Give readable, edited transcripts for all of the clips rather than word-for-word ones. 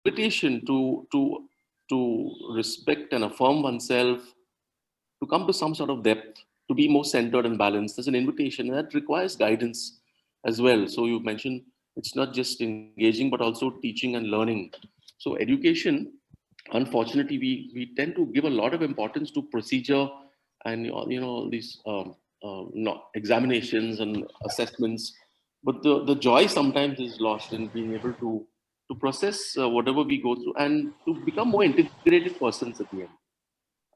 invitation to respect and affirm oneself, to come to some sort of depth, to be more centered and balanced. There's an invitation that requires guidance as well. So you mentioned it's not just engaging, but also teaching and learning. So education, unfortunately, we tend to give a lot of importance to procedure and these examinations and assessments, but the joy sometimes is lost in being able to process whatever we go through and to become more integrated persons at the end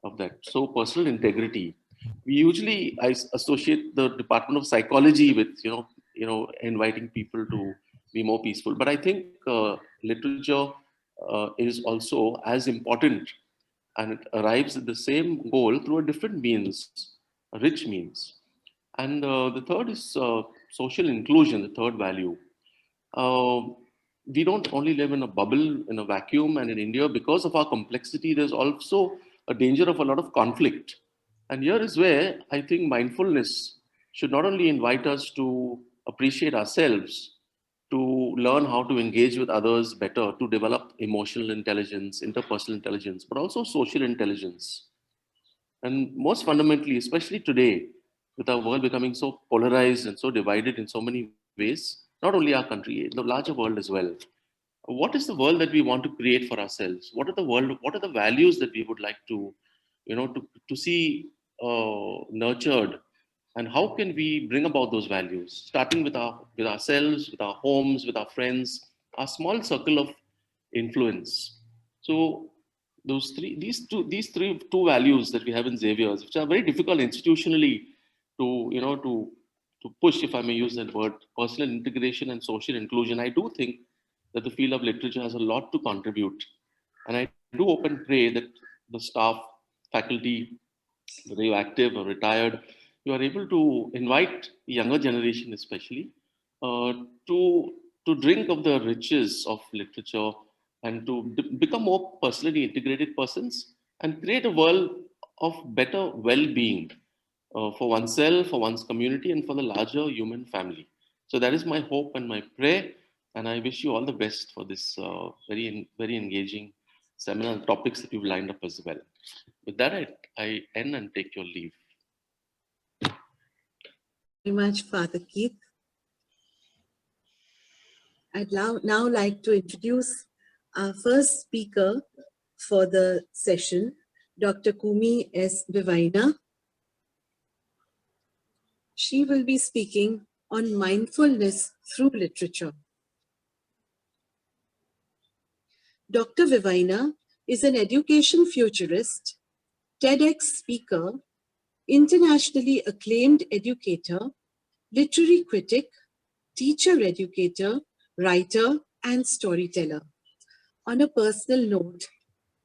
of that. So personal integrity. We usually associate the Department of Psychology with inviting people to be more peaceful. But I think literature is also as important, and it arrives at the same goal through a different means, a rich means. And the third is social inclusion, the third value. Uh, we don't only live in a bubble, in a vacuum, and in India, because of our complexity, there's also a danger of a lot of conflict. And here is where I think mindfulness should not only invite us to appreciate ourselves, to learn how to engage with others better, to develop emotional intelligence, interpersonal intelligence, but also social intelligence. And most fundamentally, especially today, with our world becoming so polarized and so divided in so many ways, not only our country, the larger world as well. What is the world that we want to create for ourselves? What are the values that we would like to see nurtured? And how can we bring about those values, starting with ourselves, with our homes, with our friends, our small circle of influence. So these two values that we have in Xavier's, which are very difficult institutionally to push, if I may use that word, personal integration and social inclusion. I do think that the field of literature has a lot to contribute, and I do hope and pray that the staff, faculty, whether you're active or retired, you are able to invite the younger generation, especially, uh, to to drink of the riches of literature and to become more personally integrated persons and create a world of better well-being for oneself, for one's community, and for the larger human family. So that is my hope and my prayer, and I wish you all the best for this very engaging seminar and topics that you've lined up as well. With that, I end and take your leave. Very much, Father Keith. I'd now like to introduce our first speaker for the session, Dr. Coomi Vevaina. She will be speaking on mindfulness through literature. Dr. Vevaina is an education futurist, TEDx speaker, internationally acclaimed educator, literary critic, teacher educator, writer, and storyteller. On a personal note,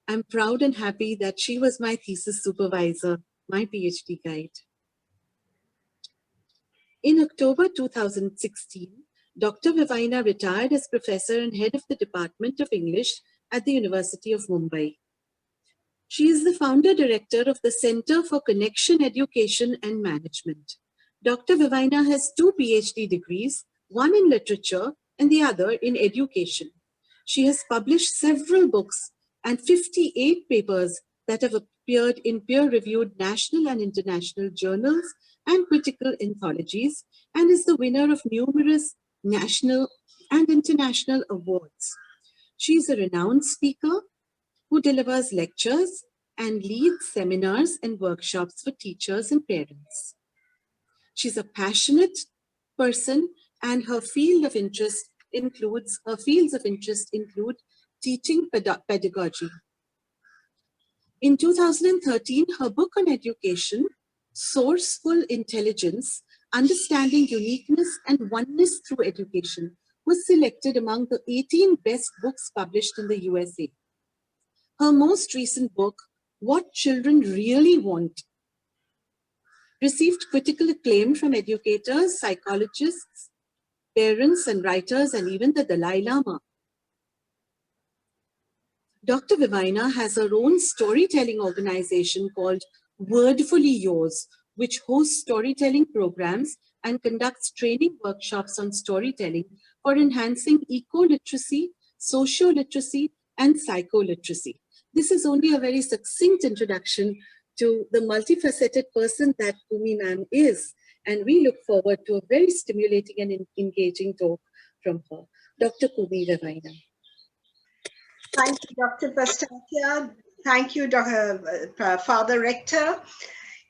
I'm proud and happy that she was my thesis supervisor, my PhD guide. In October 2016, Dr. Vevaina retired as professor and head of the Department of English at the University of Mumbai. She is the founder director of the Center for Connection Education and Management. Dr. Vevaina has 2 PhD degrees, one in literature and the other in education. She has published several books and 58 papers that have appeared in peer-reviewed national and international journals and critical anthologies, and is the winner of numerous national and international awards. She is a renowned speaker who delivers lectures and leads seminars and workshops for teachers and parents. She's a passionate person, and her fields of interest include teaching pedagogy. In 2013, her book on education, Sourceful Intelligence, Understanding Uniqueness and Oneness Through Education, was selected among the 18 best books published in the USA. Her most recent book, What Children Really Want, received critical acclaim from educators, psychologists, parents and writers, and even the Dalai Lama. Dr. Vevaina has her own storytelling organization called Wordfully Yours, which hosts storytelling programs and conducts training workshops on storytelling for enhancing eco-literacy, socio-literacy, and psycholiteracy. This is only a very succinct introduction to the multifaceted person that Coomi ma'am is, and we look forward to a very stimulating and engaging talk from her. Dr. Coomi Vevaina. Thank you, Dr. Pastakia. Thank you, Father Rector.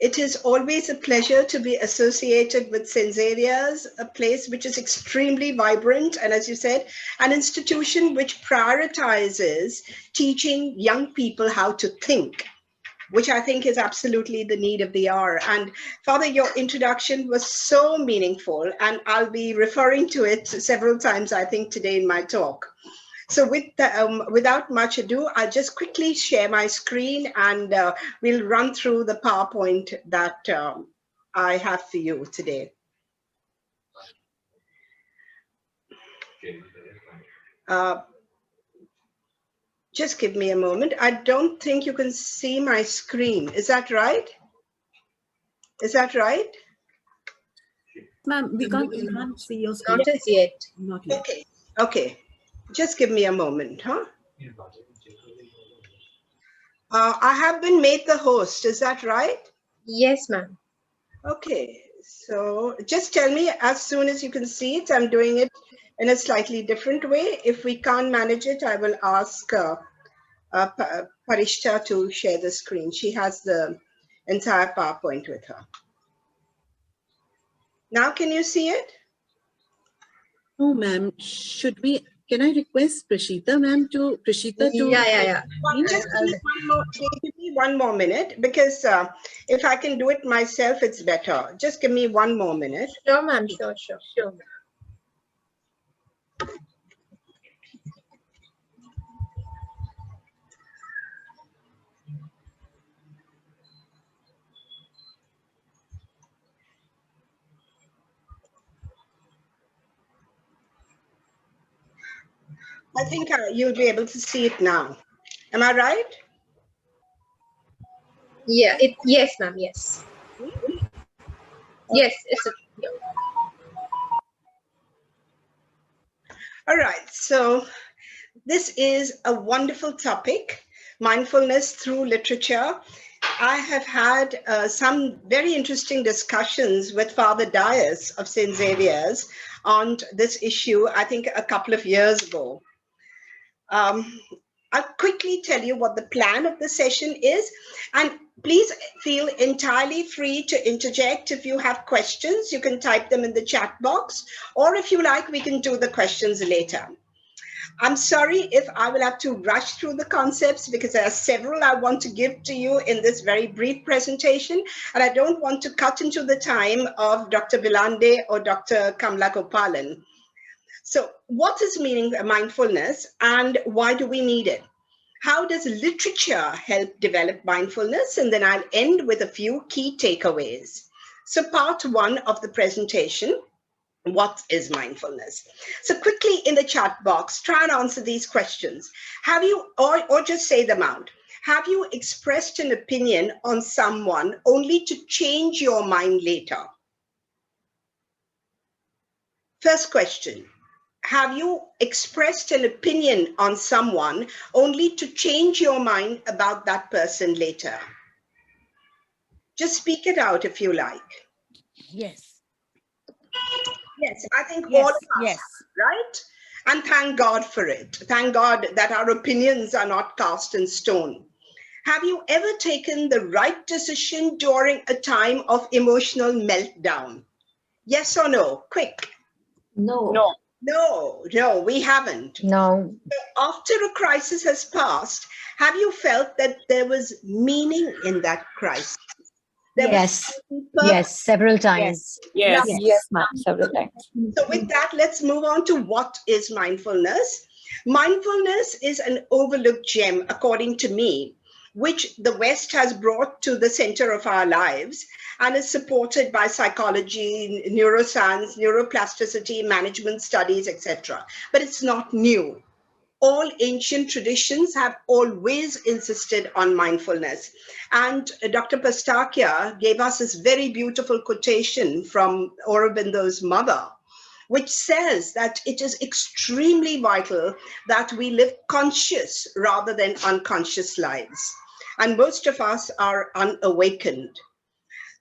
It is always a pleasure to be associated with St. Xavier's, a place which is extremely vibrant, and as you said, an institution which prioritizes teaching young people how to think, which I think is absolutely the need of the hour. And Father, your introduction was so meaningful, and I'll be referring to it several times, I think, today in my talk. So without much ado, I'll just quickly share my screen, and we'll run through the PowerPoint that I have for you today. Just give me a moment. I don't think you can see my screen. Is that right? Is that right? Ma'am, we can't see your screen. Not as yet. Not yet. Okay. Okay. Just give me a moment, huh? I have been made the host. Is that right? Yes, ma'am. Okay. So just tell me as soon as you can see it. I'm doing it in a slightly different way. If we can't manage it, I will ask Parishta to share the screen. She has the entire PowerPoint with her. Now, can you see it? Oh, ma'am, can I request Prashita, ma'am, to? Yeah. Well, just give me one more minute, because if I can do it myself, it's better. Just give me one more minute. Sure, ma'am. Sure. I think you'll be able to see it now. Am I right? Yeah. Yes, ma'am. Yes. Yes. All right. So this is a wonderful topic, mindfulness through literature. I have had some very interesting discussions with Father Dias of St. Xavier's on this issue, I think a couple of years ago. I'll quickly tell you what the plan of the session is, and please feel entirely free to interject. If you have questions, you can type them in the chat box, or if you like, we can do the questions later. I'm sorry if I will have to rush through the concepts, because there are several I want to give to you in this very brief presentation, and I don't want to cut into the time of Dr. Vilande or Dr. Kamla Gopalan. So what is mindfulness, and why do we need it? How does literature help develop mindfulness? And then I'll end with a few key takeaways. So part one of the presentation, what is mindfulness? So quickly in the chat box, try and answer these questions. Have you, or just say them out. Have you expressed an opinion on someone only to change your mind later? First question. Have you expressed an opinion on someone only to change your mind about that person later? Just speak it out if you like. Yes. Yes, I think all of us, yes. Right? And thank God for it. Thank God that our opinions are not cast in stone. Have you ever taken the right decision during a time of emotional meltdown? Yes or no? Quick. No. No, we haven't. No. After a crisis has passed, have you felt that there was meaning in that crisis? Yes, several times. Yes, ma'am, several times. So with that, let's move on to what is mindfulness. Mindfulness is an overlooked gem, according to me, which the West has brought to the center of our lives and is supported by psychology, neuroscience, neuroplasticity, management studies, etc. But it's not new. All ancient traditions have always insisted on mindfulness. And Dr. Pastakia gave us this very beautiful quotation from Aurobindo's mother, which says that it is extremely vital that we live conscious rather than unconscious lives. And most of us are unawakened.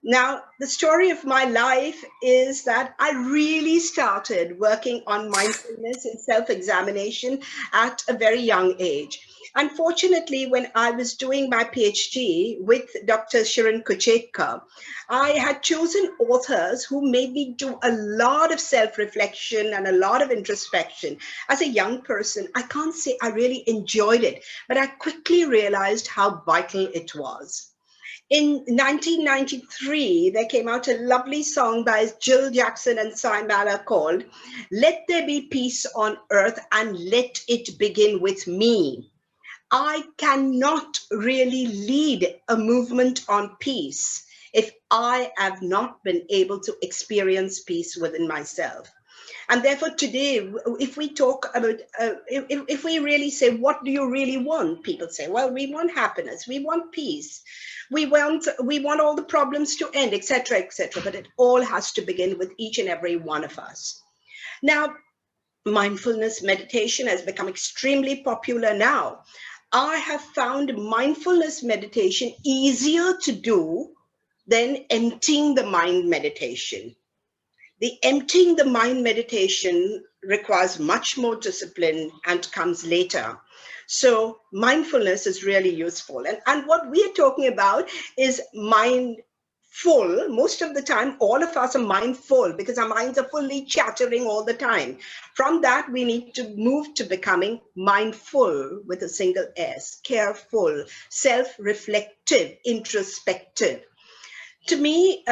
Now, the story of my life is that I really started working on mindfulness and self-examination at a very young age. Unfortunately, when I was doing my PhD with Dr. Shirin Kuchetka, I had chosen authors who made me do a lot of self-reflection and a lot of introspection. As a young person, I can't say I really enjoyed it, but I quickly realized how vital it was. In 1993, there came out a lovely song by Jill Jackson and Cy Mala called "Let There Be Peace on Earth and Let It Begin With Me." I cannot really lead a movement on peace if I have not been able to experience peace within myself. And therefore today, if we talk about, if we really say, what do you really want? People say, well, we want happiness, we want peace, we want all the problems to end, etc., etc. But it all has to begin with each and every one of us. Now, mindfulness meditation has become extremely popular now. I have found mindfulness meditation easier to do than emptying the mind meditation. The emptying the mind meditation requires much more discipline and comes later. So mindfulness is really useful. And what we are talking about is mindful. Most of the time, all of us are mindful because our minds are fully chattering all the time. From that, we need to move to becoming mindful with a single S, careful, self-reflective, introspective. To me,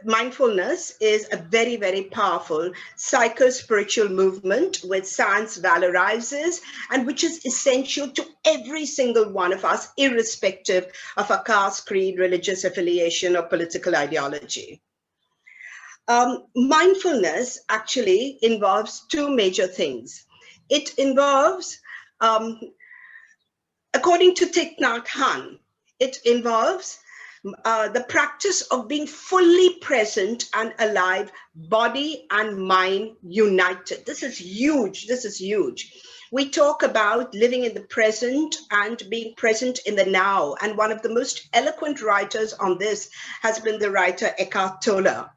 mindfulness is a very, very powerful psycho-spiritual movement which science valorizes and which is essential to every single one of us, irrespective of our caste, creed, religious affiliation, or political ideology. Mindfulness actually involves two major things. It involves, according to Thich Nhat Hanh, it involves the practice of being fully present and alive, body and mind united. This is huge. This is huge. We talk about living in the present and being present in the now. And one of the most eloquent writers on this has been the writer Eckhart Tolle.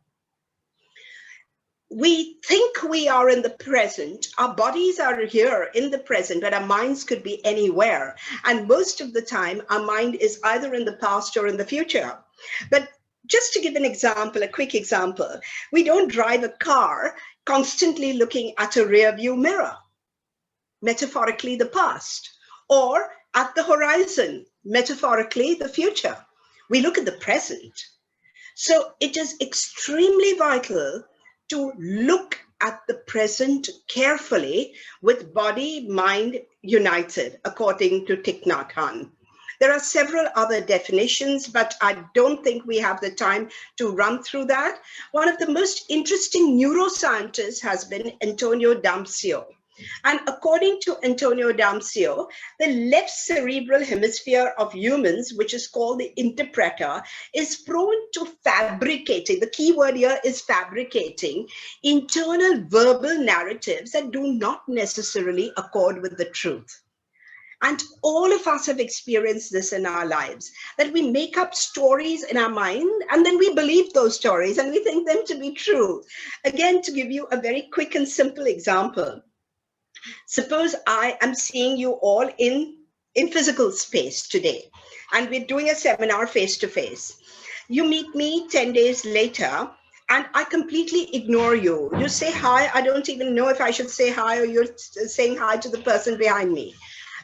We think we are in the present, our bodies are here in the present, but our minds could be anywhere. And most of the time, our mind is either in the past or in the future. But just to give an example, a quick example, we don't drive a car constantly looking at a rear view mirror, metaphorically the past, or at the horizon, metaphorically the future. We look at the present. So it is extremely vital to look at the present carefully with body, mind united, according to Thich Nhat Hanh. There are several other definitions, but I don't think we have the time to run through that. One of the most interesting neuroscientists has been Antonio Damasio. And according to Antonio Damasio, the left cerebral hemisphere of humans, which is called the interpreter, is prone to fabricating, the key word here is fabricating, internal verbal narratives that do not necessarily accord with the truth. And all of us have experienced this in our lives, that we make up stories in our mind and then we believe those stories and we think them to be true. Again, to give you a very quick and simple example. Suppose I am seeing you all in physical space today, and we're doing a seminar face-to-face. You meet me 10 days later, and I completely ignore you. You say hi, I don't even know if I should say hi, or you're saying hi to the person behind me.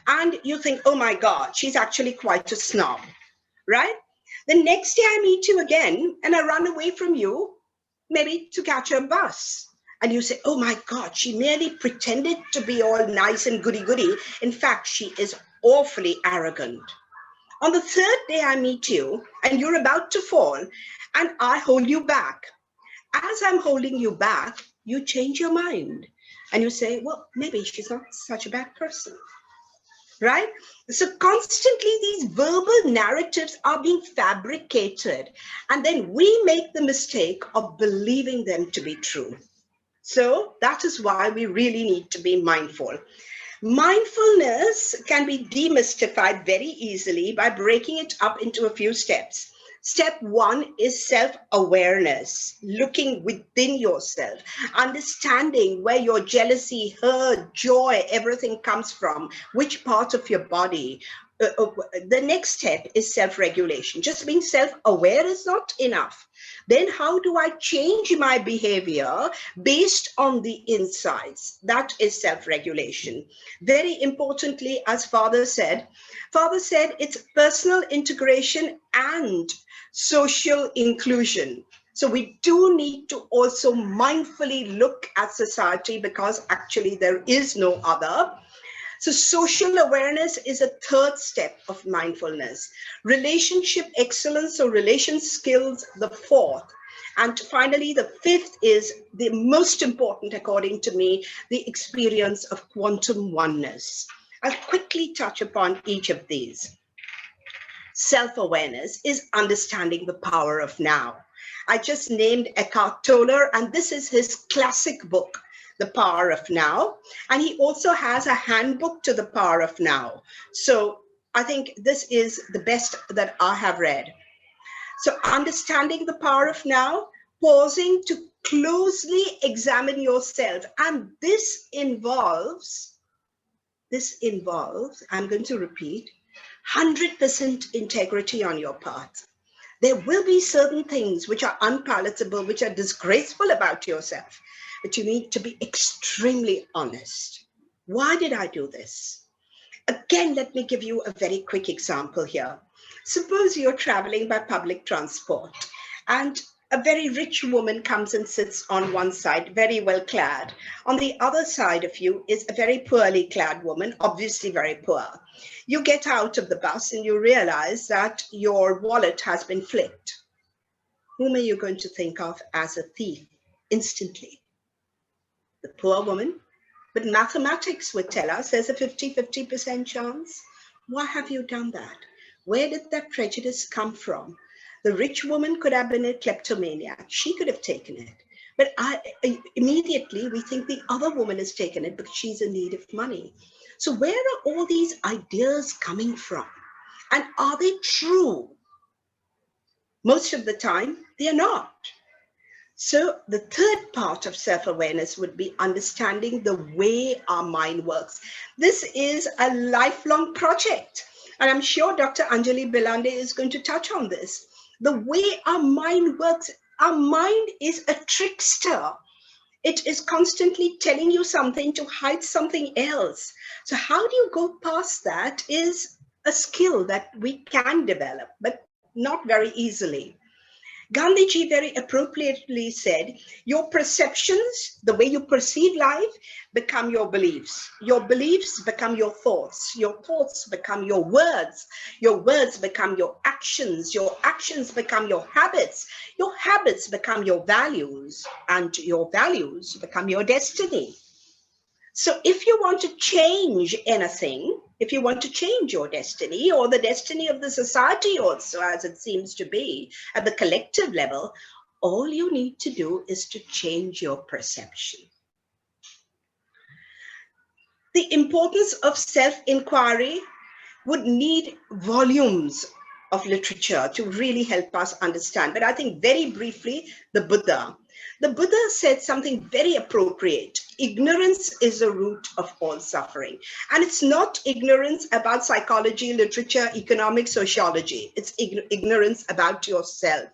And you think, oh my God, she's actually quite a snob, right? The next day I meet you again, and I run away from you, maybe to catch a bus. And you say, oh my God, she merely pretended to be all nice and goody-goody. In fact, she is awfully arrogant. On the third day I meet you and you're about to fall and I hold you back. As I'm holding you back, you change your mind and you say, well, maybe she's not such a bad person, right? So constantly these verbal narratives are being fabricated and then we make the mistake of believing them to be true. So that is why we really need to be mindful. Mindfulness can be demystified very easily by breaking it up into a few steps. Step one is self-awareness, looking within yourself, understanding where your jealousy, hurt, joy, everything comes from, which part of your body. The next step is self-regulation. Just being self-aware is not enough. Then how do I change my behavior based on the insights? That is self-regulation. Very importantly, as Father said it's personal integration and social inclusion. So we do need to also mindfully look at society, because actually there is no other. So social awareness is a third step of mindfulness. Relationship excellence or relation skills, the fourth. And finally, the fifth is the most important, according to me, the experience of quantum oneness. I'll quickly touch upon each of these. Self-awareness is understanding the power of now. I just named Eckhart Tolle, and this is his classic book, The Power of Now. And he also has a handbook to the power of now. So I think this is the best that I have read. So understanding the power of now, pausing to closely examine yourself. And this involves, I'm going to repeat, 100% integrity on your part. There will be certain things which are unpalatable, which are disgraceful about yourself, but you need to be extremely honest. Why did I do this? Again, let me give you a very quick example here. Suppose you're traveling by public transport and a very rich woman comes and sits on one side, very well clad. On the other side of you is a very poorly clad woman, obviously very poor. You get out of the bus and you realize that your wallet has been flipped. Whom are you going to think of as a thief instantly? The poor woman. But mathematics would tell us there's a 50% chance. Why have you done that? Where did that prejudice come from? The rich woman could have been a kleptomaniac. She could have taken it. But immediately we think the other woman has taken it because she's in need of money. So where are all these ideas coming from? And are they true? Most of the time, they are not. So the third part of self-awareness would be understanding the way our mind works. This is a lifelong project. And I'm sure Dr. Anjali Bilande is going to touch on this. The way our mind works, our mind is a trickster. It is constantly telling you something to hide something else. So how do you go past that is a skill that we can develop, but not very easily. Gandhiji very appropriately said, your perceptions, the way you perceive life, become your beliefs become your thoughts become your words become your actions become your habits become your values, and your values become your destiny. So if you want to change anything, if you want to change your destiny or the destiny of the society also, as it seems to be at the collective level, all you need to do is to change your perception. The importance of self-inquiry would need volumes of literature to really help us understand. But I think very briefly, the Buddha said something very appropriate. Ignorance is the root of all suffering. And it's not ignorance about psychology, literature, economics, sociology. It's ignorance about yourself.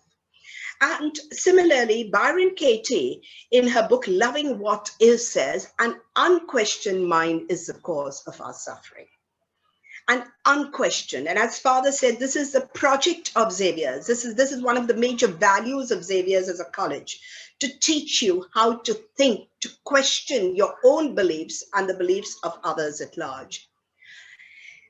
And similarly, Byron Katie, in her book, Loving What Is, says, an unquestioned mind is the cause of our suffering. And unquestioned. And as Father said, this is the project of Xavier's. This is one of the major values of Xavier's as a college, to teach you how to think, to question your own beliefs and the beliefs of others at large.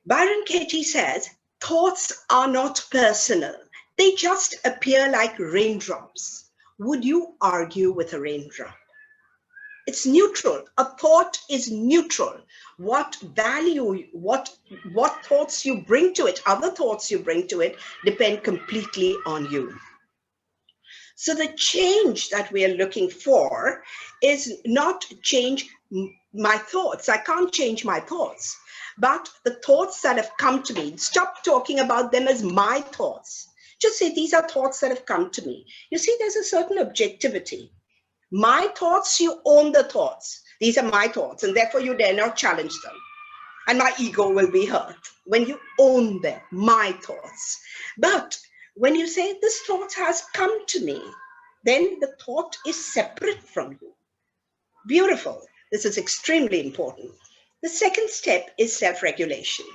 Byron Katie says, thoughts are not personal. They just appear like raindrops. Would you argue with a raindrop? It's neutral. A thought is neutral. What value, what thoughts you bring to it, other thoughts you bring to it, depend completely on you. So the change that we are looking for is not change my thoughts. I can't change my thoughts, but the thoughts that have come to me. Stop talking about them as my thoughts. Just say, these are thoughts that have come to me. You see, there's a certain objectivity. My thoughts, you own the thoughts. These are my thoughts, and therefore you dare not challenge them. And my ego will be hurt when you own them, my thoughts. But when you say, this thought has come to me, then the thought is separate from you. Beautiful. This is extremely important. The second step is self-regulation.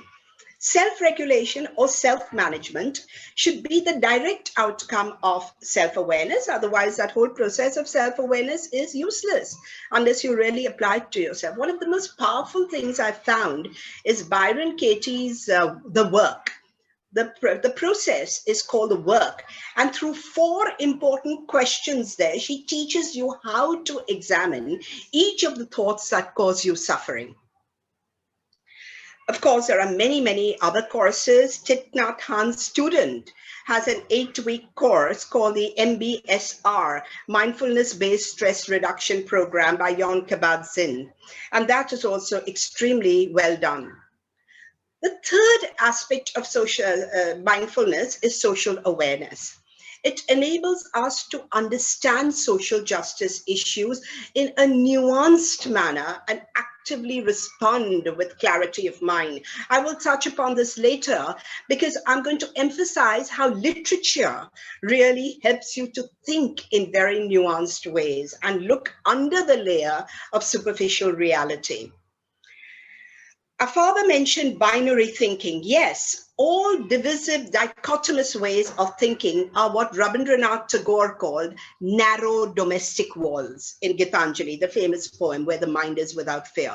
Self-regulation or self-management should be the direct outcome of self-awareness. Otherwise, that whole process of self-awareness is useless unless you really apply it to yourself. One of the most powerful things I've found is Byron Katie's The Work. The process is called The Work. And through 4 important questions there, she teaches you how to examine each of the thoughts that cause you suffering. Of course, there are many, many other courses. Thich Nhat Hanh's student has an 8-week course called the MBSR, Mindfulness-Based Stress Reduction Program by Jon Kabat-Zinn. And that is also extremely well done. The third aspect of social mindfulness is social awareness. It enables us to understand social justice issues in a nuanced manner and actively respond with clarity of mind. I will touch upon this later because I'm going to emphasize how literature really helps you to think in very nuanced ways and look under the layer of superficial reality. Our father mentioned binary thinking. Yes, all divisive, dichotomous ways of thinking are what Rabindranath Tagore called narrow domestic walls in Gitanjali, the famous poem where the mind is without fear.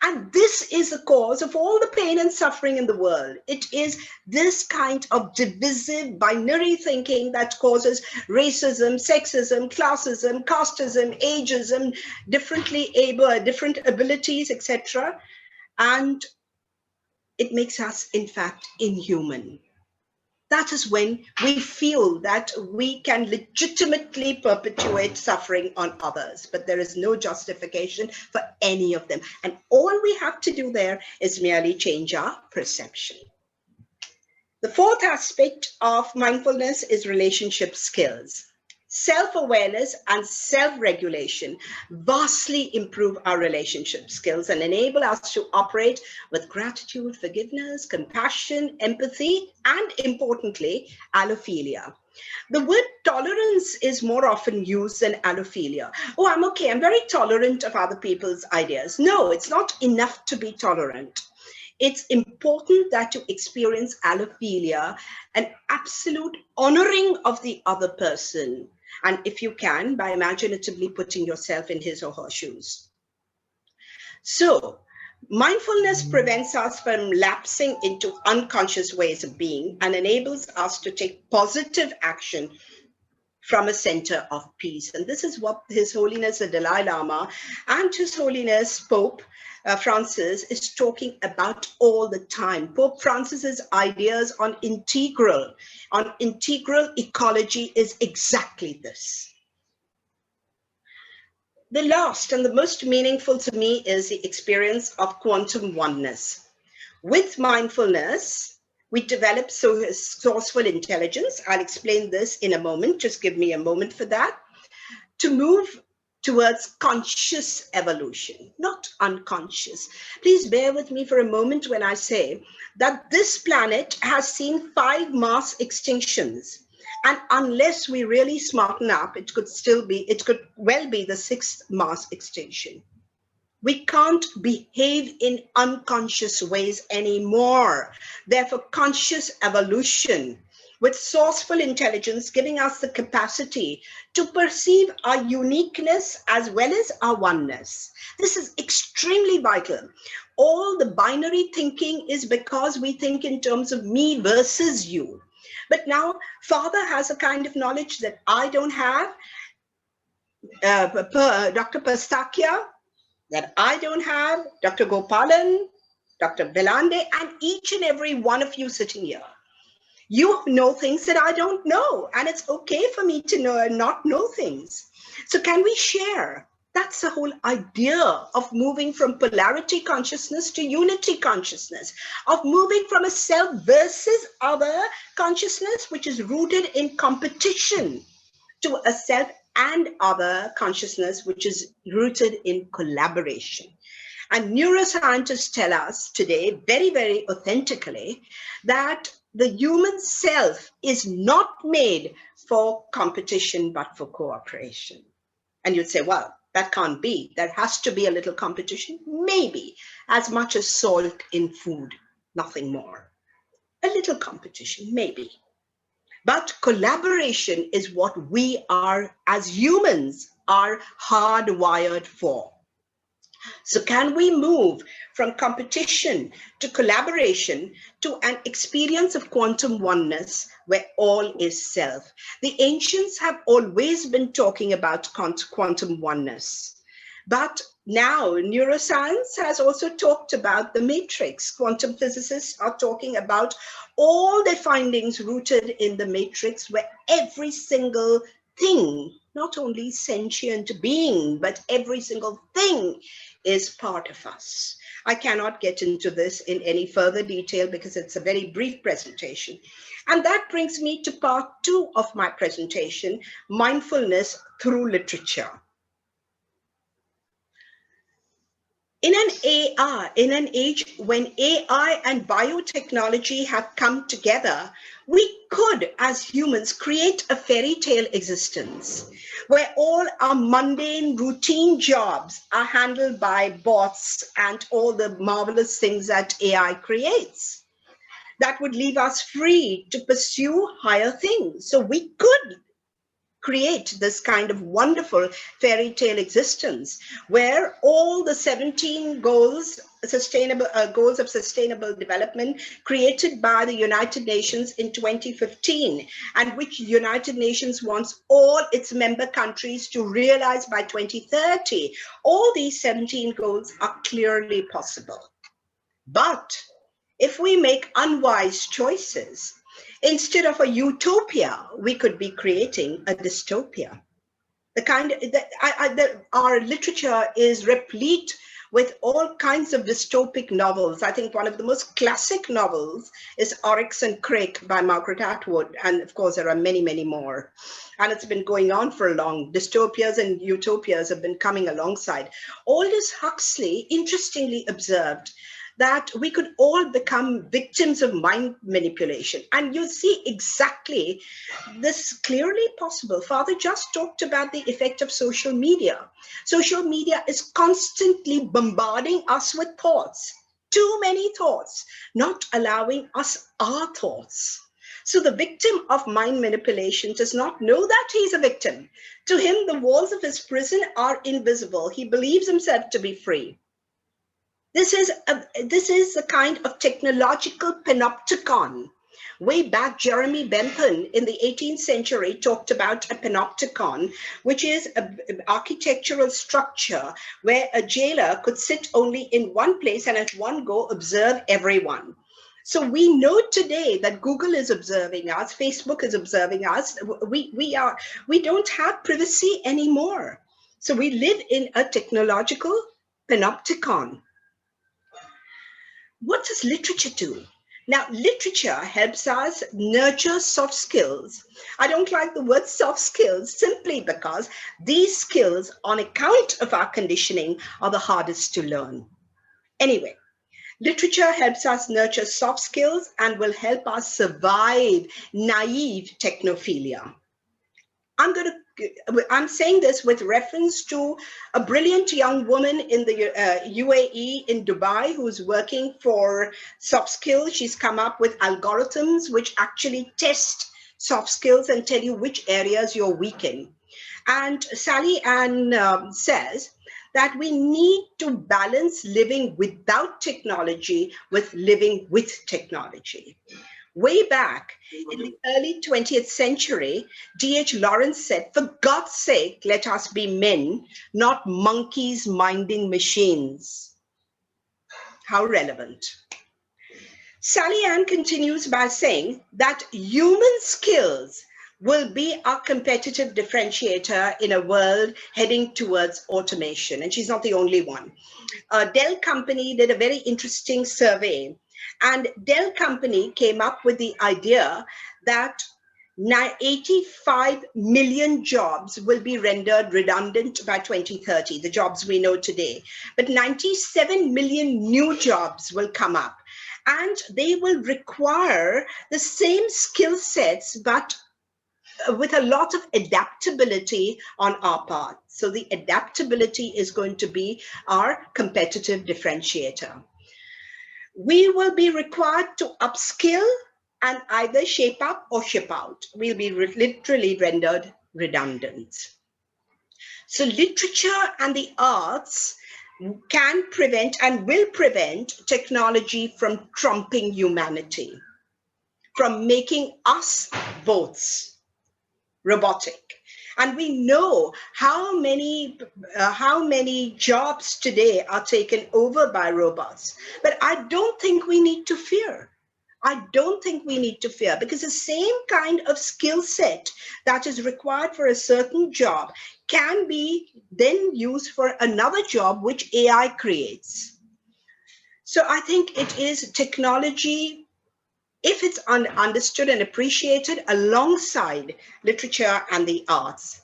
And this is the cause of all the pain and suffering in the world. It is this kind of divisive, binary thinking that causes racism, sexism, classism, casteism, ageism, different abilities, etc. And it makes us, in fact, inhuman. That is when we feel that we can legitimately perpetuate suffering on others, but there is no justification for any of them. And all we have to do there is merely change our perception. The fourth aspect of mindfulness is relationship skills. Self-awareness and self-regulation vastly improve our relationship skills and enable us to operate with gratitude, forgiveness, compassion, empathy, and importantly, allophilia. The word tolerance is more often used than allophilia. Oh, I'm okay, I'm very tolerant of other people's ideas. No, it's not enough to be tolerant. It's important that you experience allophilia, an absolute honoring of the other person. And if you can, by imaginatively putting yourself in his or her shoes. So, mindfulness prevents us from lapsing into unconscious ways of being and enables us to take positive action from a center of peace. And this is what His Holiness the Dalai Lama and His Holiness Pope Francis is talking about all the time. Pope Francis's ideas on integral ecology is exactly this. The last and the most meaningful to me is the experience of quantum oneness. With mindfulness, we develop sourceful intelligence. I'll explain this in a moment. Just give me a moment for that. To move towards conscious evolution, not unconscious. Please bear with me for a moment when I say that this planet has seen 5 mass extinctions. And unless we really smarten up, it could well be the 6th mass extinction. We can't behave in unconscious ways anymore. Therefore, conscious evolution with sourceful intelligence giving us the capacity to perceive our uniqueness as well as our oneness. This is extremely vital. All the binary thinking is because we think in terms of me versus you. But now Father has a kind of knowledge that I don't have, Dr. Pastakia, that I don't have, Dr. Gopalan, Dr. Belande, and each and every one of you sitting here. You know things that I don't know, and it's okay for me to know and not know things. So can we share? That's the whole idea of moving from polarity consciousness to unity consciousness, of moving from a self versus other consciousness, which is rooted in competition, to a self and other consciousness, which is rooted in collaboration. And neuroscientists tell us today, very, very authentically, that the human self is not made for competition, but for cooperation. And you'd say, well, that can't be. There has to be a little competition. Maybe as much as salt in food, nothing more. A little competition, maybe. But collaboration is what we are, as humans, are hardwired for. So can we move from competition to collaboration to an experience of quantum oneness where all is self? The ancients have always been talking about quantum oneness. But now neuroscience has also talked about the matrix. Quantum physicists are talking about all their findings rooted in the matrix, where every single thing, not only sentient being, but every single thing is part of us. I cannot get into this in any further detail because it's a very brief presentation. And that brings me to part 2 of my presentation, mindfulness through literature. In an age when AI and biotechnology have come together, we could, as humans, create a fairy tale existence where all our mundane, routine jobs are handled by bots and all the marvelous things that AI creates. That would leave us free to pursue higher things. So we could create this kind of wonderful fairy tale existence where all the 17 goals of sustainable development created by the United Nations in 2015, and which United Nations wants all its member countries to realize by 2030, all these 17 goals are clearly possible. But if we make unwise choices, instead of a utopia, we could be creating a dystopia. Our literature is replete with all kinds of dystopic novels. I think one of the most classic novels is Oryx and Crake by Margaret Atwood. And of course, there are many, many more. And it's been going on for long. Dystopias and utopias have been coming alongside. Aldous Huxley interestingly observed that we could all become victims of mind manipulation. And you see exactly this clearly possible. Father just talked about the effect of social media. Social media is constantly bombarding us with thoughts, too many thoughts, not allowing us our thoughts. So the victim of mind manipulation does not know that he's a victim. To him, the walls of his prison are invisible. He believes himself to be free. This is a kind of technological panopticon. Way back, Jeremy Bentham in the 18th century talked about a panopticon, which is an architectural structure where a jailer could sit only in one place and at one go observe everyone. So we know today that Google is observing us, Facebook is observing us. We don't have privacy anymore. So we live in a technological panopticon. What does literature do? Now, literature helps us nurture soft skills. I don't like the word soft skills simply because these skills, on account of our conditioning, are the hardest to learn. Anyway, literature helps us nurture soft skills and will help us survive naive technophilia. I'm saying this with reference to a brilliant young woman in the UAE in Dubai who's working for soft skills. She's come up with algorithms which actually test soft skills and tell you which areas you're weak in. And Sally Ann says that we need to balance living without technology with living with technology. Way back in the early 20th century, D.H. Lawrence said, for God's sake, let us be men, not monkeys minding machines. How relevant. Sally Ann continues by saying that human skills will be our competitive differentiator in a world heading towards automation. And she's not the only one. Dell Company did a very interesting survey, and Dell Company came up with the idea that 85 million jobs will be rendered redundant by 2030, the jobs we know today. But 97 million new jobs will come up, and they will require the same skill sets, but with a lot of adaptability on our part. So the adaptability is going to be our competitive differentiator. We will be required to upskill and either shape up or ship out. We'll be literally rendered redundant. So literature and the arts can prevent and will prevent technology from trumping humanity, from making us both robotic. And we know how many jobs today are taken over by robots. But I don't think we need to fear. I don't think we need to fear, because the same kind of skill set that is required for a certain job can be then used for another job which AI creates. So I think it is technology, if it's understood and appreciated alongside literature and the arts.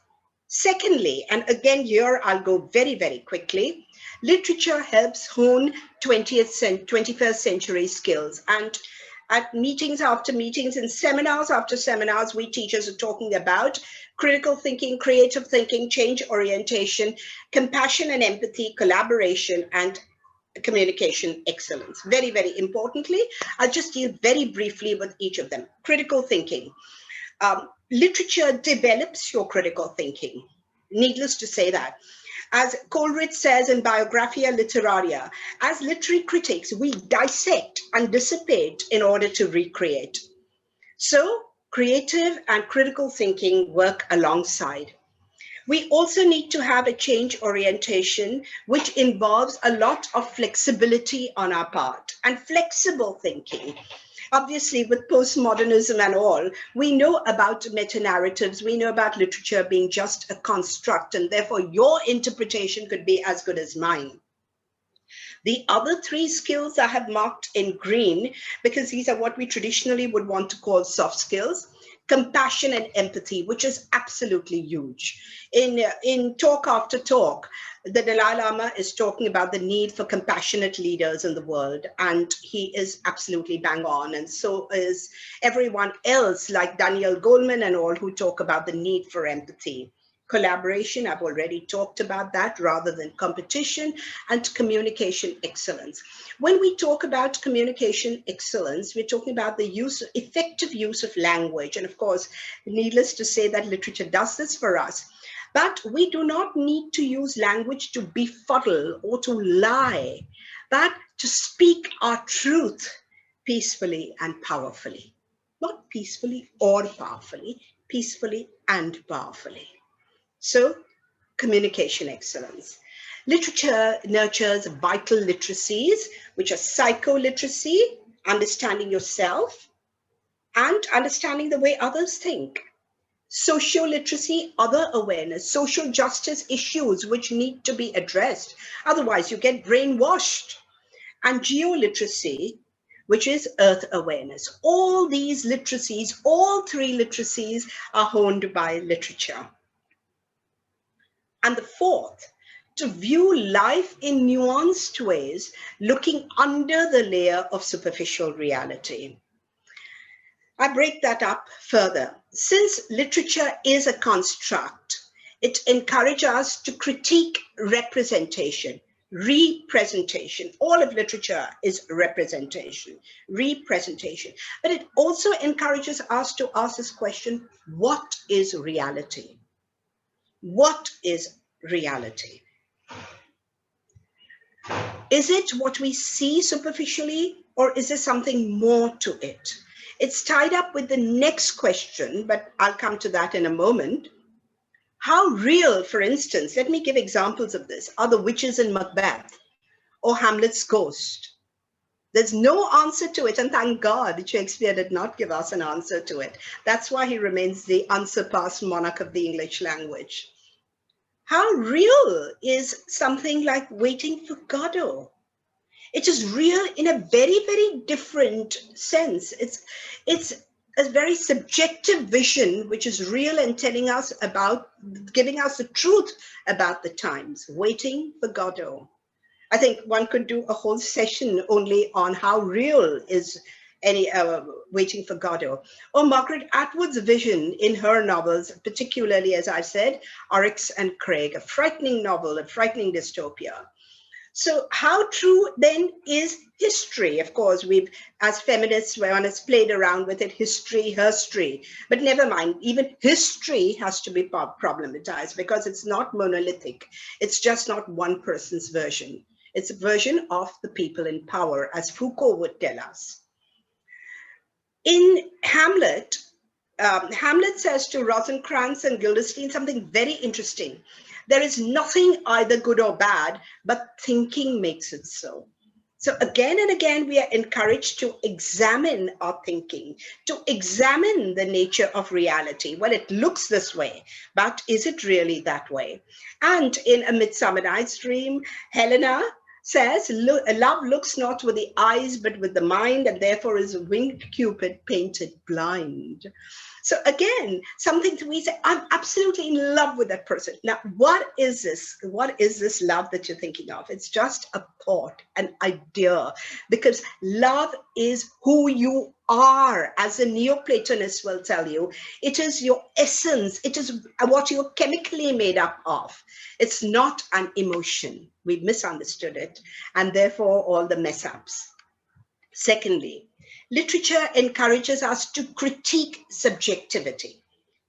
Secondly, and again here I'll go very, very quickly, literature helps hone 21st century skills. And at meetings after meetings and seminars after seminars, we teachers are talking about critical thinking, creative thinking, change orientation, compassion and empathy, collaboration, and communication excellence. Very, very importantly, I'll just deal very briefly with each of them. Critical thinking. Literature develops your critical thinking. Needless to say that. As Coleridge says in Biographia Literaria, as literary critics, we dissect and dissipate in order to recreate. So creative and critical thinking work alongside. We also need to have a change orientation, which involves a lot of flexibility on our part and flexible thinking. Obviously, with postmodernism and all, we know about meta-narratives, we know about literature being just a construct, and therefore your interpretation could be as good as mine. The other three skills I have marked in green, because these are what we traditionally would want to call soft skills. Compassion and empathy, which is absolutely huge. In talk after talk, the Dalai Lama is talking about the need for compassionate leaders in the world, and he is absolutely bang on, and so is everyone else, like Daniel Goleman and all, who talk about the need for empathy. Collaboration, I've already talked about that, rather than competition, and communication excellence. When we talk about communication excellence, we're talking about the effective use of language. And of course, needless to say that literature does this for us. But we do not need to use language to befuddle or to lie, but to speak our truth peacefully and powerfully. Not peacefully or powerfully, peacefully and powerfully. So, communication excellence. Literature nurtures vital literacies, which are psycho-literacy, understanding yourself, and understanding the way others think. Social literacy, other awareness, social justice issues which need to be addressed. Otherwise, you get brainwashed. And geoliteracy, which is earth awareness. All these literacies, all three literacies, are honed by literature. And the fourth, to view life in nuanced ways, looking under the layer of superficial reality. I break that up further. Since literature is a construct, it encourages us to critique representation, representation. All of literature is representation, representation. But it also encourages us to ask this question, what is reality? What is reality? Is it what we see superficially, or is there something more to it? It's tied up with the next question, but I'll come to that in a moment. How real, for instance, let me give examples of this, are the witches in Macbeth or Hamlet's ghost? There's no answer to it. And thank God Shakespeare did not give us an answer to it. That's why he remains the unsurpassed monarch of the English language. How real is something like Waiting for Godot? It is real in a very, very different sense. It's a very subjective vision, which is real and telling us about, giving us the truth about the times. Waiting for Godot. I think one could do a whole session only on how real is any Waiting for Godot. Or Margaret Atwood's vision in her novels, particularly, as I said, Oryx and Craig, a frightening novel, a frightening dystopia. So how true then is history? Of course, we've, as feminists, one has played around with it, history, herstory. But never mind, even history has to be problematized because it's not monolithic. It's just not one person's version. It's a version of the people in power, as Foucault would tell us. In Hamlet, Hamlet says to Rosencrantz and Guildenstern something very interesting. There is nothing either good or bad, but thinking makes it so. So again and again, we are encouraged to examine our thinking, to examine the nature of reality. Well, it looks this way, but is it really that way? And in A Midsummer Night's Dream, Helena says, love looks not with the eyes, but with the mind, and therefore is a winged Cupid painted blind. So again, something that we say, I'm absolutely in love with that person. Now, what is this? What is this love that you're thinking of? It's just a thought, an idea, because love is who you are, as the Neoplatonists will tell you. It is your essence. It is what you're chemically made up of. It's not an emotion. We've misunderstood it, and therefore all the mess ups. Secondly, literature encourages us to critique subjectivity,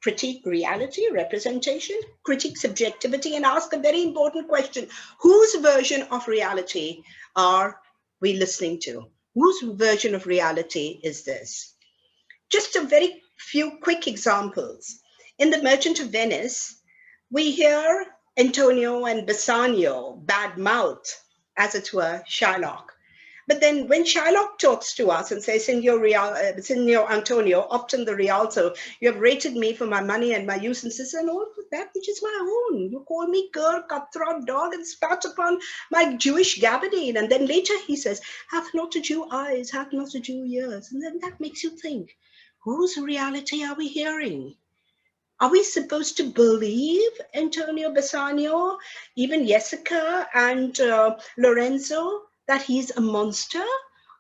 critique reality, representation, critique subjectivity, and ask a very important question. Whose version of reality are we listening to? Whose version of reality is this? Just a very few quick examples. In The Merchant of Venice, we hear Antonio and Bassanio badmouth, as it were, Shylock. But then when Shylock talks to us and says, Signor Antonio, often the Rialto, you have rated me for my money and my usances and all that which is my own. You call me cur, cutthroat, dog, and spat upon my Jewish gabardine. And then later he says, hath not a Jew eyes, hath not a Jew ears. And then that makes you think, whose reality are we hearing? Are we supposed to believe Antonio Bassanio, even Jessica and Lorenzo, that he's a monster?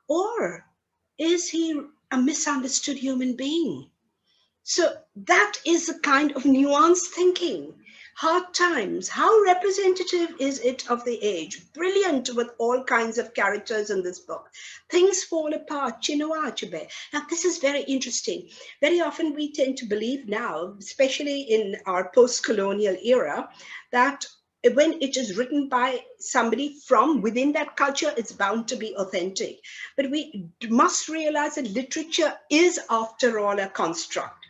Or is he a misunderstood human being? So that is a kind of nuanced thinking. Hard Times, how representative is it of the age? Brilliant with all kinds of characters in this book. Things Fall Apart, Chinua Achebe. Now this is very interesting. Very often we tend to believe now, especially in our post-colonial era, that when it is written by somebody from within that culture, it's bound to be authentic. But we must realize that literature is, after all, a construct.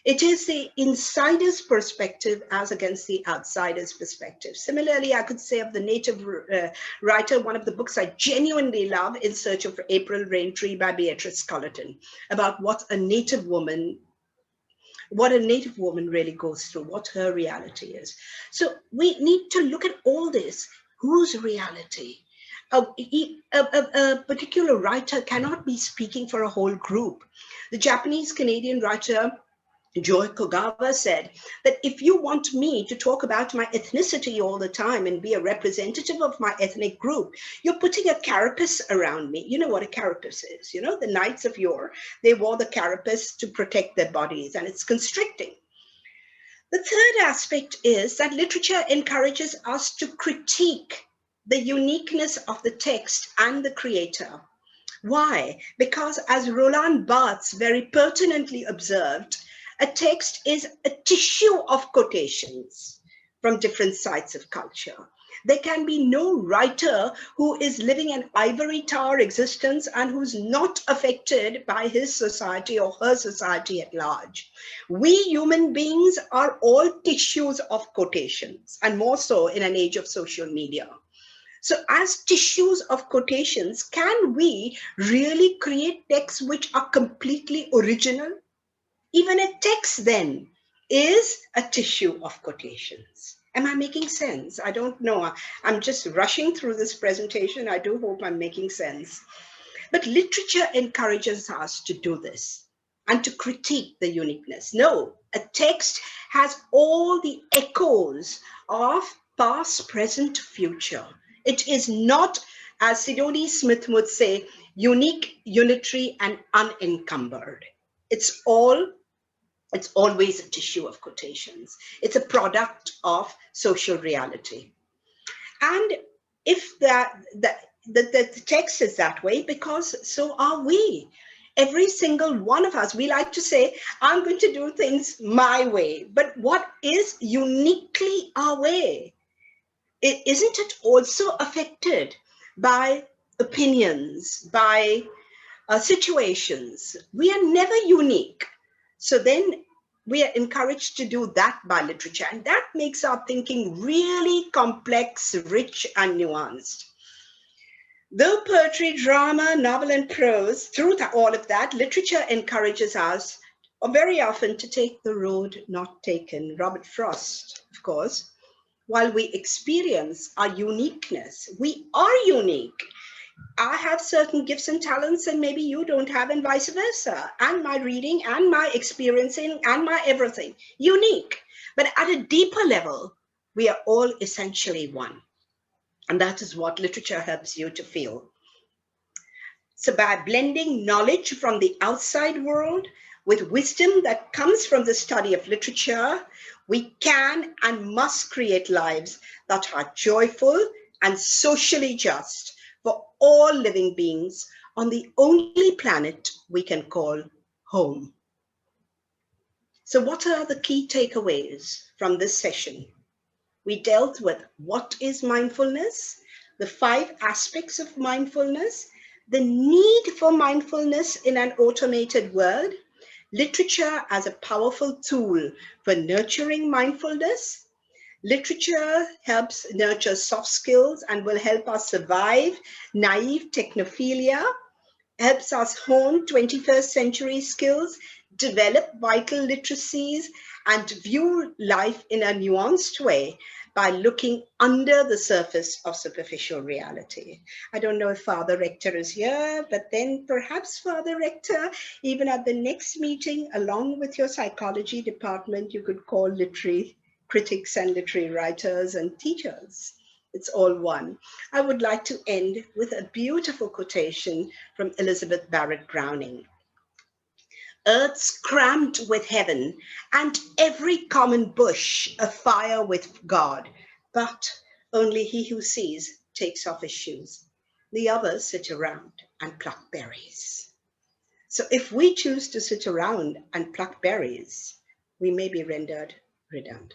It is the insider's perspective as against the outsider's perspective. Similarly, I could say of the native writer, one of the books I genuinely love, In Search of April Raintree by Beatrice Cullerton, about what a native woman really goes through, what her reality is. So we need to look at all this. Whose reality? A particular writer cannot be speaking for a whole group. The Japanese-Canadian writer Joy Kogawa said that if you want me to talk about my ethnicity all the time and be a representative of my ethnic group, you're putting a carapace around me. You know what a carapace is. You know, the knights of yore, they wore the carapace to protect their bodies, and it's constricting. The third aspect is that literature encourages us to critique the uniqueness of the text and the creator. Why? Because as Roland Barthes very pertinently observed, a text is a tissue of quotations from different sites of culture. There can be no writer who is living an ivory tower existence and who's not affected by his society or her society at large. We human beings are all tissues of quotations, and more so in an age of social media. So as tissues of quotations, can we really create texts which are completely original? Even a text then is a tissue of quotations. Am I making sense? I don't know. I'm just rushing through this presentation. I do hope I'm making sense. But literature encourages us to do this and to critique the uniqueness. No, a text has all the echoes of past, present, future. It is not, as Sidoni Smith would say, unique, unitary, and unencumbered. It's always a tissue of quotations. It's a product of social reality. And if the text is that way, because so are we. Every single one of us, we like to say, I'm going to do things my way. But what is uniquely our way? Isn't it also affected by opinions, by situations? We are never unique. So then we are encouraged to do that by literature. And that makes our thinking really complex, rich, and nuanced. Though poetry, drama, novel, and prose, through all of that, literature encourages us very often to take the road not taken. Robert Frost, of course. While we experience our uniqueness, we are unique. I have certain gifts and talents and maybe you don't have, and vice versa. And my reading and my experiencing and my everything, unique. But at a deeper level, we are all essentially one. And that is what literature helps you to feel. So by blending knowledge from the outside world with wisdom that comes from the study of literature, we can and must create lives that are joyful and socially just for all living beings on the only planet we can call home. So what are the key takeaways from this session? We dealt with what is mindfulness, the 5 aspects of mindfulness, the need for mindfulness in an automated world, literature as a powerful tool for nurturing mindfulness. Literature helps nurture soft skills and will help us survive naive technophilia, helps us hone 21st century skills, develop vital literacies, and view life in a nuanced way by looking under the surface of superficial reality. I don't know if Father Rector is here, but then perhaps Father Rector, even at the next meeting, along with your psychology department, you could call literary critics and literary writers and teachers. It's all one. I would like to end with a beautiful quotation from Elizabeth Barrett Browning. Earth's crammed with heaven, and every common bush afire with God, but only he who sees takes off his shoes. The others sit around and pluck berries. So if we choose to sit around and pluck berries, we may be rendered redundant.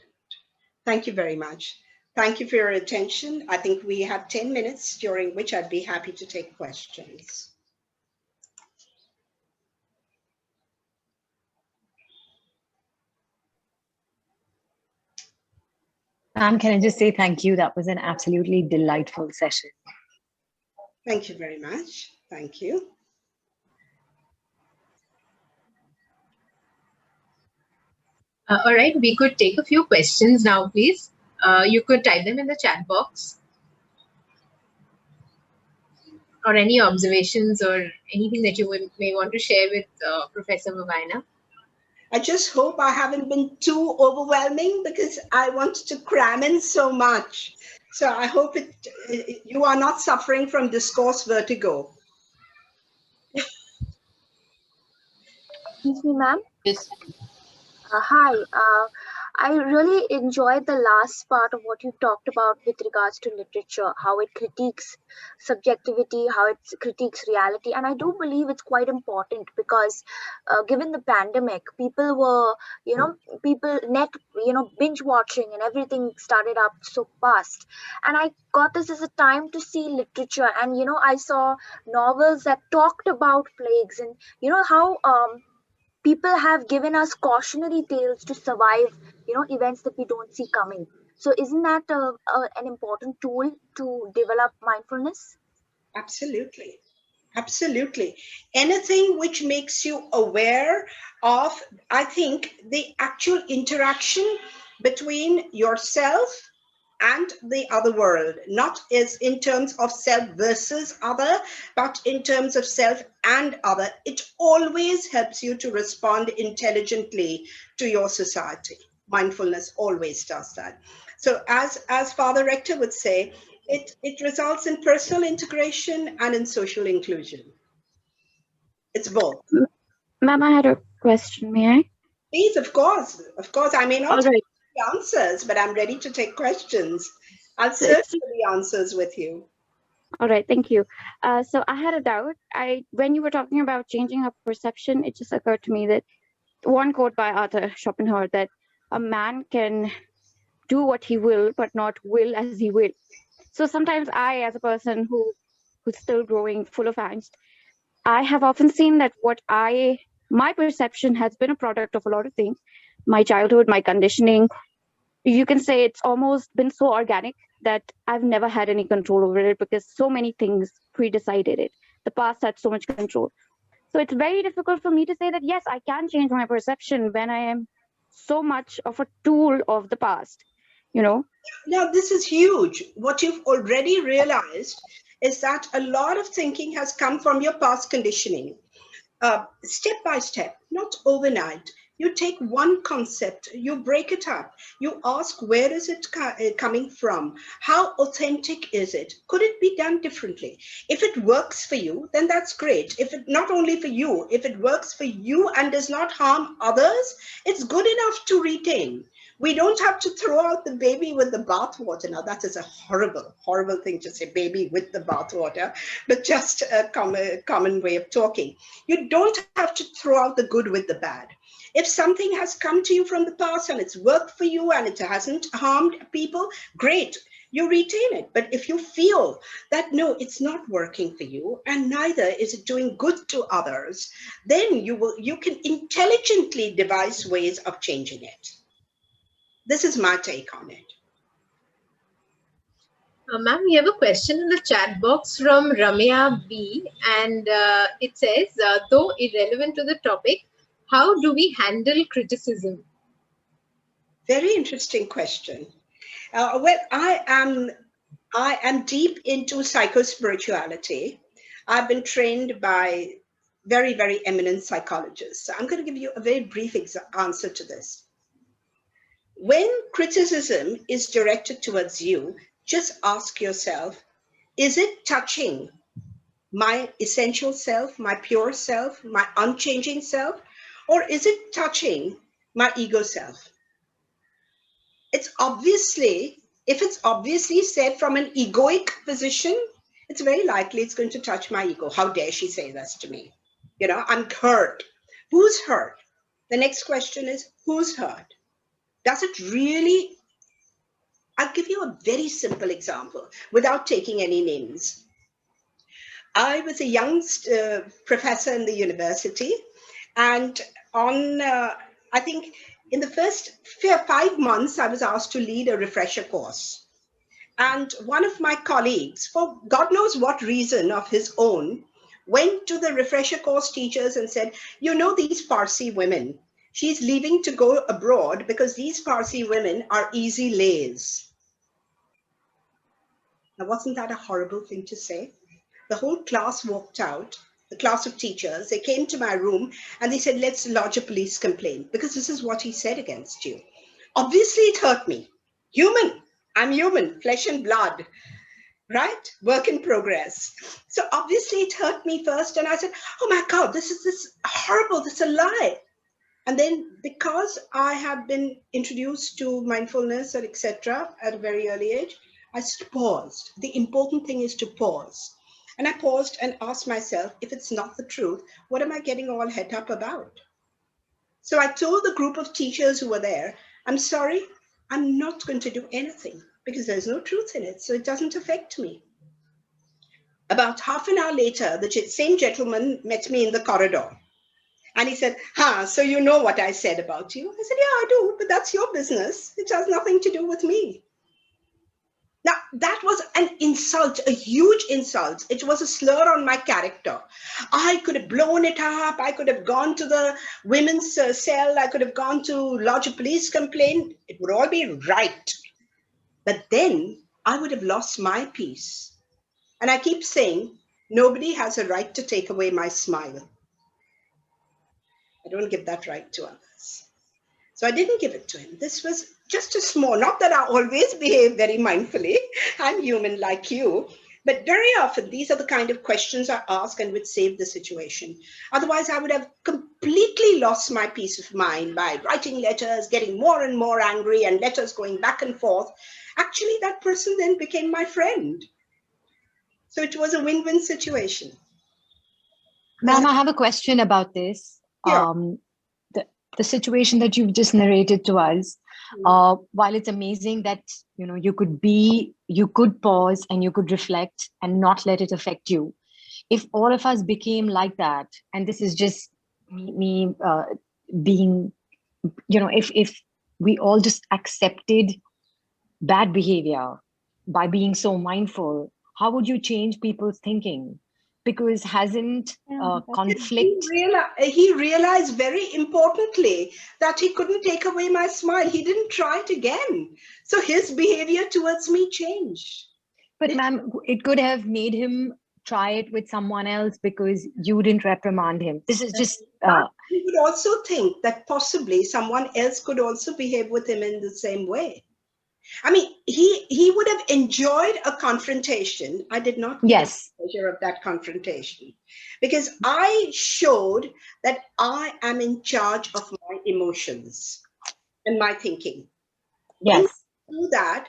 Thank you very much. Thank you for your attention. I think we have 10 minutes during which I'd be happy to take questions. Ma'am, can I just say thank you? That was an absolutely delightful session. Thank you very much. Thank you. All right, we could take a few questions now, please. You could type them in the chat box. Or any observations or anything that you may want to share with Professor Vevaina. I just hope I haven't been too overwhelming because I wanted to cram in so much. So I hope you are not suffering from discourse vertigo. Excuse me, ma'am. Yes. Hi. I really enjoyed the last part of what you talked about with regards to literature, how it critiques subjectivity, how it critiques reality. And I do believe it's quite important because given the pandemic, people were, binge watching and everything started up so fast. And I got this as a time to see literature. And, I saw novels that talked about plagues and, how people have given us cautionary tales to survive events that we don't see coming. So isn't that an important tool to develop mindfulness? Absolutely. Absolutely. Anything which makes you aware of, I think, the actual interaction between yourself and the other world, not as in terms of self versus other, but in terms of self and other. It always helps you to respond intelligently to your society. Mindfulness always does that. So as Father Rector would say, it results in personal integration and in social inclusion. It's both. Ma'am, I had a question, may I? Please, of course. Of course, I may All not have right. the answers, but I'm ready to take questions. I'll So search it's for the answers with you. all right. Thank you. So I had a doubt. When you were talking about changing our perception, it just occurred to me that one quote by Arthur Schopenhauer that a man can do what he will, but not will as he will. So sometimes I, as a person who's still growing, full of angst, I have often seen that my perception has been a product of a lot of things, my childhood, my conditioning. You can say it's almost been so organic that I've never had any control over it because so many things pre-decided it. The past had so much control. So it's very difficult for me to say that, yes, I can change my perception when I am so much of a tool of the past, you know? Now, this is huge. What you've already realized is that a lot of thinking has come from your past conditioning. Step by step, not overnight. You take one concept, you break it up, you ask where is it coming from? How authentic is it? Could it be done differently? If it works for you, then that's great. If it not only for you, if it works for you and does not harm others, it's good enough to retain. We don't have to throw out the baby with the bathwater. Now, that is a horrible, horrible thing to say, baby with the bathwater, but just a common way of talking. You don't have to throw out the good with the bad. If something has come to you from the past and it's worked for you and it hasn't harmed people, great, you retain it. But if you feel that, no, it's not working for you and neither is it doing good to others, then you can intelligently devise ways of changing it. This is my take on it. Ma'am, we have a question in the chat box from Ramya B. And it says, though irrelevant to the topic, how do we handle criticism? Very interesting question. Well, I am deep into psychospirituality. I've been trained by very, very eminent psychologists. So I'm going to give you a very brief answer to this. When criticism is directed towards you, just ask yourself, is it touching my essential self, my pure self, my unchanging self, or is it touching my ego self? If it's obviously said from an egoic position, it's very likely it's going to touch my ego. How dare she say this to me? You know, I'm hurt. Who's hurt? The next question is, who's hurt? Does it really? I'll give you a very simple example without taking any names. I was a young professor in the university, and I think in the first 5 months, I was asked to lead a refresher course. And one of my colleagues, for God knows what reason of his own, went to the refresher course teachers and said, you know, these Parsi women, she's leaving to go abroad because these Parsi women are easy lays. Now, wasn't that a horrible thing to say? The whole class walked out, the class of teachers. They came to my room and they said, let's lodge a police complaint because this is what he said against you. Obviously, it hurt me. Human. I'm human, flesh and blood, right? Work in progress. So obviously it hurt me first. And I said, oh my God, this is horrible. This is a lie. And then because I have been introduced to mindfulness and etc. at a very early age, I paused. The important thing is to pause. And I paused and asked myself, if it's not the truth, what am I getting all het up about? So I told the group of teachers who were there, I'm sorry, I'm not going to do anything because there's no truth in it. So it doesn't affect me. About half an hour later, the same gentleman met me in the corridor. And he said, so you know what I said about you? I said, yeah, I do, but that's your business. It has nothing to do with me. That was an insult, a huge insult. It was a slur on my character. I could have blown it up. I could have gone to the women's cell. I could have gone to lodge a police complaint. It would all be right. But then I would have lost my peace. And I keep saying, nobody has a right to take away my smile. I don't give that right to others. So I didn't give it to him. This was just a small, not that I always behave very mindfully. I'm human like you. But very often, these are the kind of questions I ask and would save the situation. Otherwise, I would have completely lost my peace of mind by writing letters, getting more and more angry, and letters going back and forth. Actually, that person then became my friend. So it was a win-win situation. Ma'am, I have a question about this. Yeah. The situation that you've just narrated to us, while it's amazing that you could pause and you could reflect and not let it affect you. If all of us became like that, and this is just me being, if we all just accepted bad behavior by being so mindful, how would you change people's thinking? Because hasn't conflict... He realized very importantly that he couldn't take away my smile. He didn't try it again. So his behavior towards me changed. But ma'am, it could have made him try it with someone else because you didn't reprimand him. This is just... He would also think that possibly someone else could also behave with him in the same way. I mean, he would have enjoyed a confrontation. I did not get the pleasure of that confrontation because I showed that I am in charge of my emotions and my thinking. Yes. When you do that,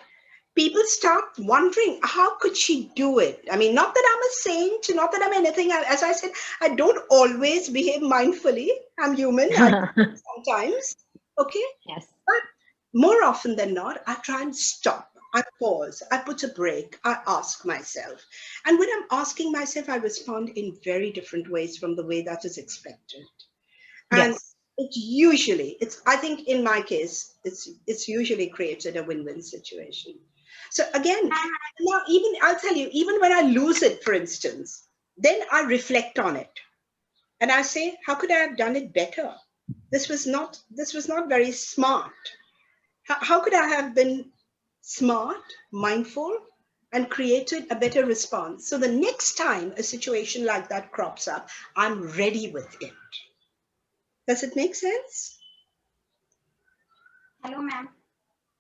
people start wondering, how could she do it? I mean, not that I'm a saint, not that I'm anything. As I said, I don't always behave mindfully. I'm human. Sometimes. Okay? Yes. But more often than not, I try and stop. I pause. I put a break. I ask myself. And when I'm asking myself, I respond in very different ways from the way that is expected. And I think in my case, it's usually created a win-win situation. So again, now I'll tell you, even when I lose it, for instance, then I reflect on it. And I say, how could I have done it better? This was not very smart. How could I have been smart, mindful, and created a better response? So the next time a situation like that crops up, I'm ready with it. Does it make sense? Hello, ma'am.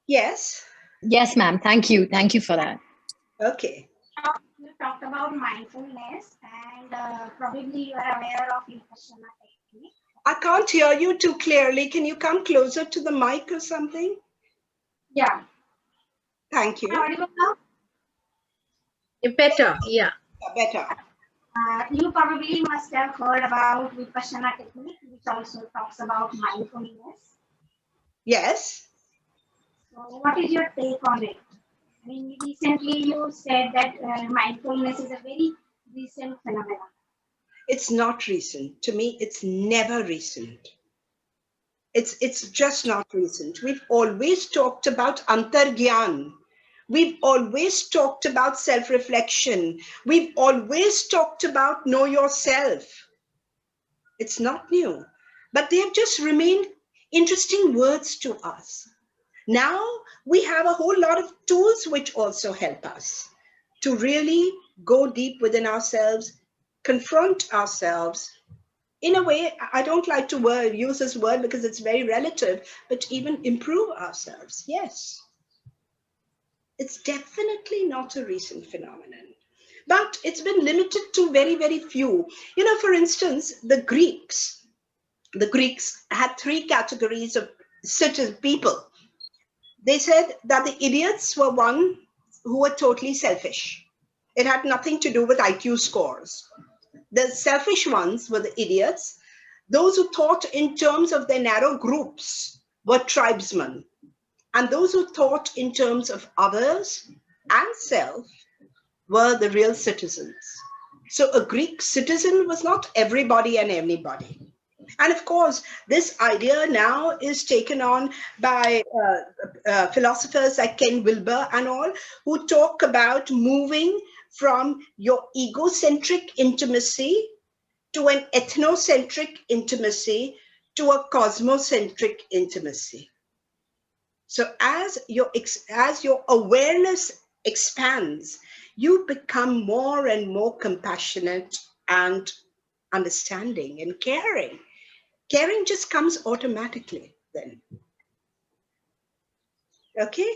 Yes. Yes, ma'am. Thank you. Thank you for that. Okay. You talked about mindfulness, and probably you are aware of Vipassana technique. I can't hear you too clearly. Can you come closer to the mic or something? Yeah. Thank you. Better, yeah. Better. You probably must have heard about Vipassana technique, which also talks about mindfulness. Yes. So what is your take on it? I mean, recently you said that mindfulness is a very recent phenomenon. It's not recent. To me, it's never recent. It's just not recent. We've always talked about antargyan. We've always talked about self-reflection. We've always talked about know yourself. It's not new, but they have just remained interesting words to us. Now we have a whole lot of tools which also help us to really go deep within ourselves, confront ourselves. In a way, I don't like to use this word because it's very relative, but even improve ourselves. Yes. It's definitely not a recent phenomenon, but it's been limited to very, very few. For instance, the Greeks had three categories of people. They said that the idiots were one who were totally selfish. It had nothing to do with IQ scores. The selfish ones were the idiots. Those who thought in terms of their narrow groups were tribesmen. And those who thought in terms of others and self were the real citizens. So a Greek citizen was not everybody and anybody. And of course, this idea now is taken on by philosophers like Ken Wilber and all, who talk about moving from your egocentric intimacy to an ethnocentric intimacy to a cosmocentric intimacy. So as your awareness expands, you become more and more compassionate and understanding and caring. Caring just comes automatically then. Okay.